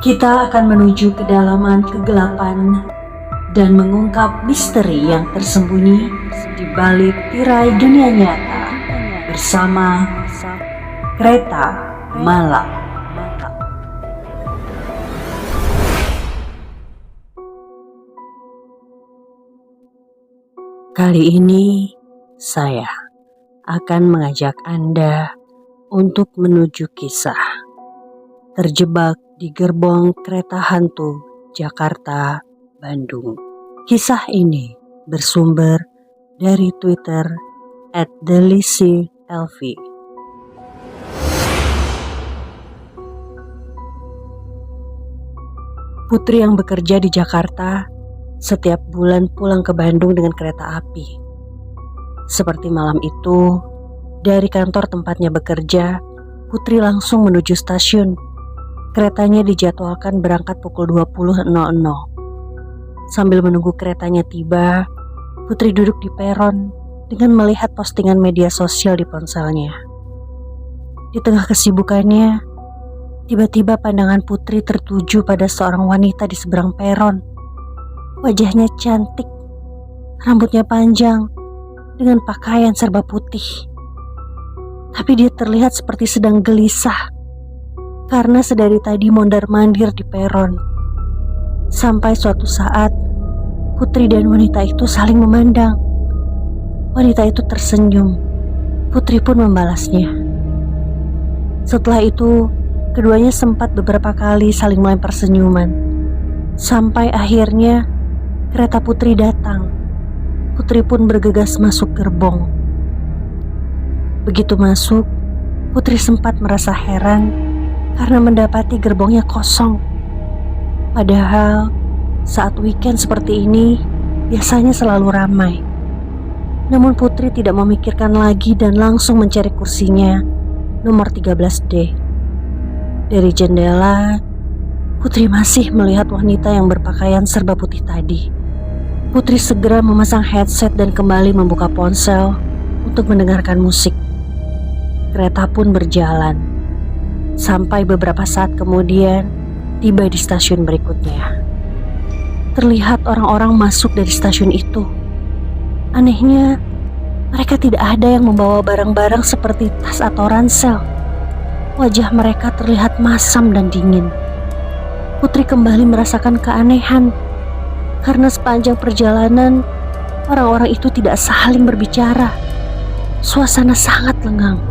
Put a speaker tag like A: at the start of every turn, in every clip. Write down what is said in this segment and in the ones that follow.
A: Kita akan menuju kedalaman kegelapan dan mengungkap misteri yang tersembunyi di balik tirai dunia nyata bersama Kereta Malam. Kali ini saya akan mengajak Anda untuk menuju kisah terjebak di gerbong kereta hantu Jakarta Bandung. Kisah ini bersumber dari Twitter @delisilv. Putri yang bekerja di Jakarta setiap bulan pulang ke Bandung dengan kereta api. Seperti malam itu, dari kantor tempatnya bekerja, Putri langsung menuju stasiun. Keretanya dijadwalkan berangkat pukul 20.00. Sambil menunggu keretanya tiba, Putri duduk di peron dengan melihat postingan media sosial di ponselnya. Di tengah kesibukannya, tiba-tiba pandangan Putri tertuju pada seorang wanita di seberang peron. Wajahnya cantik, rambutnya panjang, dengan pakaian serba putih. Tapi dia terlihat seperti sedang gelisah karena sedari tadi mondar-mandir di peron. Sampai suatu saat, Putri dan wanita itu saling memandang. Wanita itu tersenyum. Putri pun membalasnya. Setelah itu, keduanya sempat beberapa kali saling melempar senyuman. Sampai akhirnya, kereta Putri datang. Putri pun bergegas masuk gerbong. Begitu masuk, Putri sempat merasa heran karena mendapati gerbongnya kosong. Padahal saat weekend seperti ini biasanya selalu ramai. Namun Putri tidak memikirkan lagi dan langsung mencari kursinya nomor 13D. Dari jendela, Putri masih melihat wanita yang berpakaian serba putih tadi. Putri segera memasang headset dan kembali membuka ponsel untuk mendengarkan musik. Kereta pun berjalan. Sampai beberapa saat kemudian tiba di stasiun berikutnya. Terlihat orang-orang masuk dari stasiun itu. Anehnya, mereka tidak ada yang membawa barang-barang seperti tas atau ransel. Wajah mereka terlihat masam dan dingin. Putri kembali merasakan keanehan karena sepanjang perjalanan orang-orang itu tidak saling berbicara. Suasana sangat lengang.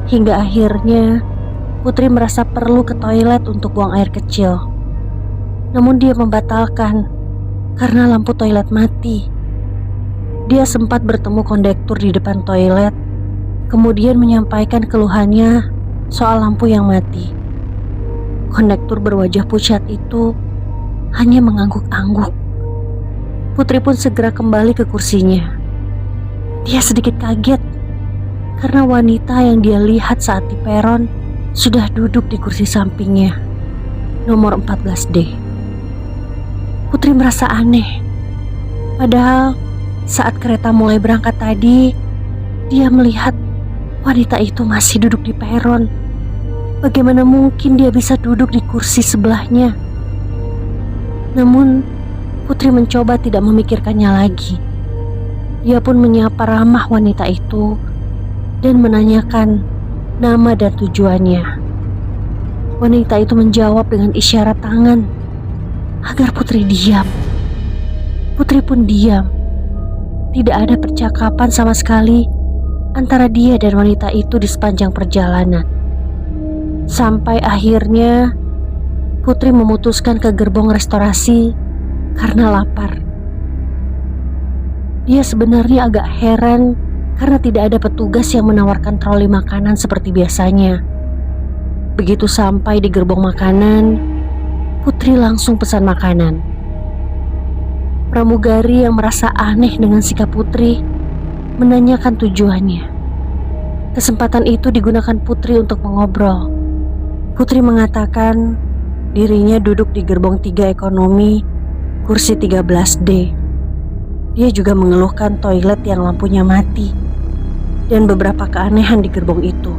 A: Hingga akhirnya Putri merasa perlu ke toilet untuk buang air kecil. Namun dia membatalkan karena lampu toilet mati. Dia sempat bertemu kondektur di depan toilet, kemudian menyampaikan keluhannya soal lampu yang mati. Kondektur berwajah pucat itu hanya mengangguk-angguk. Putri pun segera kembali ke kursinya. Dia sedikit kaget karena wanita yang dia lihat saat di peron sudah duduk di kursi sampingnya, nomor 14D. Putri merasa aneh. Padahal saat kereta mulai berangkat tadi, dia melihat wanita itu masih duduk di peron. Bagaimana mungkin dia bisa duduk di kursi sebelahnya? Namun, Putri mencoba tidak memikirkannya lagi. Dia pun menyapa ramah wanita itu dan menanyakan nama dan tujuannya. Wanita itu menjawab dengan isyarat tangan agar Putri diam. Putri pun diam. Tidak ada percakapan sama sekali antara dia dan wanita itu di sepanjang perjalanan. Sampai akhirnya Putri memutuskan ke gerbong restorasi karena lapar. Dia sebenarnya agak heran karena tidak ada petugas yang menawarkan troli makanan seperti biasanya. Begitu sampai di gerbong makanan, Putri langsung pesan makanan. Pramugari yang merasa aneh dengan sikap Putri menanyakan tujuannya. Kesempatan itu digunakan Putri untuk mengobrol. Putri mengatakan dirinya duduk di gerbong 3 ekonomi, kursi 13D. Dia juga mengeluhkan toilet yang lampunya mati dan beberapa keanehan di gerbong itu.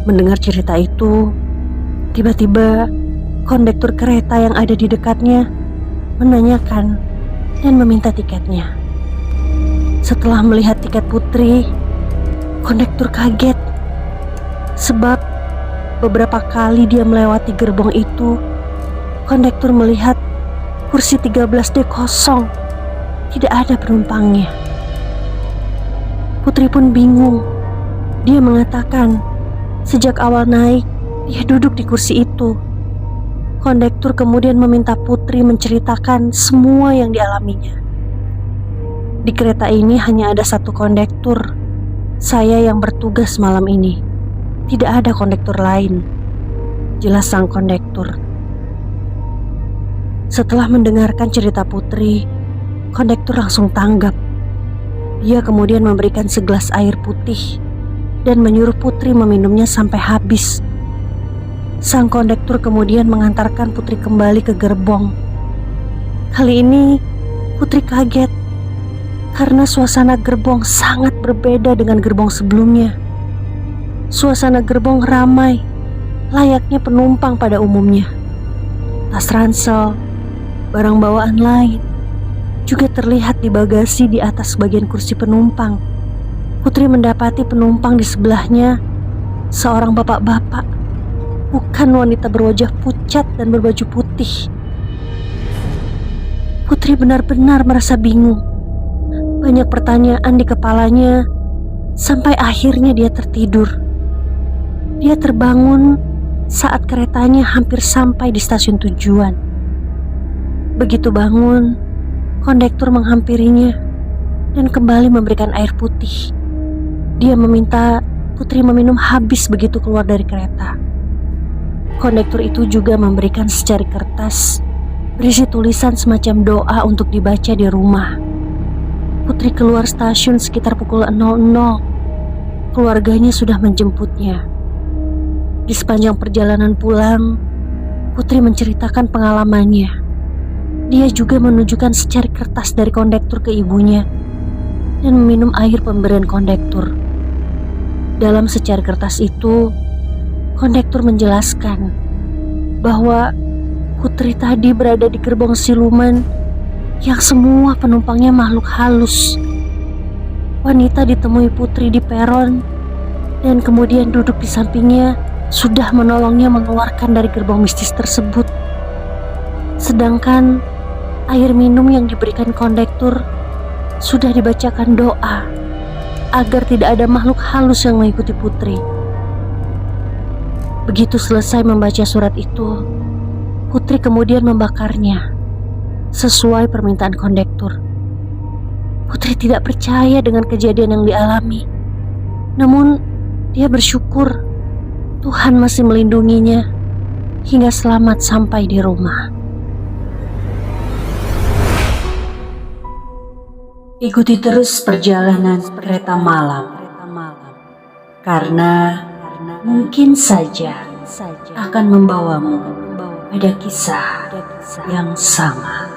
A: Mendengar cerita itu, Tiba-tiba kondektur kereta yang ada di dekatnya menanyakan dan meminta tiketnya. Setelah melihat tiket Putri, kondektur kaget sebab beberapa kali dia melewati gerbong itu, kondektur melihat kursi 13D kosong, tidak ada penumpangnya. Putri pun bingung. Dia mengatakan sejak awal naik, dia duduk di kursi itu. Kondektur kemudian meminta Putri menceritakan semua yang dialaminya. Di kereta ini hanya ada satu kondektur, saya yang bertugas malam ini. Tidak ada kondektur lain, jelas sang kondektur. Setelah mendengarkan cerita Putri, kondektur langsung tanggap. Dia kemudian memberikan segelas air putih dan menyuruh Putri meminumnya sampai habis. Sang kondektur kemudian mengantarkan Putri kembali ke gerbong. Kali ini Putri kaget karena suasana gerbong sangat berbeda dengan gerbong sebelumnya. Suasana gerbong ramai, layaknya penumpang pada umumnya. Tas ransel, barang bawaan lain juga terlihat di bagasi di atas bagian kursi penumpang. Putri mendapati penumpang di sebelahnya seorang bapak-bapak, bukan wanita berwajah pucat dan berbaju putih. Putri benar-benar merasa bingung. Banyak pertanyaan di kepalanya sampai akhirnya dia tertidur. Dia terbangun saat keretanya hampir sampai di stasiun tujuan. Begitu bangun, kondektur menghampirinya dan kembali memberikan air putih. Dia meminta Putri meminum habis begitu keluar dari kereta. Kondektur itu juga memberikan secari kertas berisi tulisan semacam doa untuk dibaca di rumah. Putri keluar stasiun sekitar pukul 00. Keluarganya sudah menjemputnya. Di sepanjang perjalanan pulang, Putri menceritakan pengalamannya. Dia juga menunjukkan secari kertas dari kondektur ke ibunya dan meminum air pemberian kondektur. Dalam secari kertas itu, kondektur menjelaskan bahwa Putri tadi berada di gerbong siluman yang semua penumpangnya makhluk halus. Wanita ditemui Putri di peron dan kemudian duduk di sampingnya sudah menolongnya mengeluarkan dari gerbong mistis tersebut. Sedangkan air minum yang diberikan kondektur sudah dibacakan doa agar tidak ada makhluk halus yang mengikuti Putri. Begitu selesai membaca surat itu, Putri kemudian membakarnya sesuai permintaan kondektur. Putri tidak percaya dengan kejadian yang dialami. Namun dia bersyukur Tuhan masih melindunginya hingga selamat sampai di rumah. Ikuti terus perjalanan kereta malam, karena mungkin saja akan membawamu pada kisah yang sama.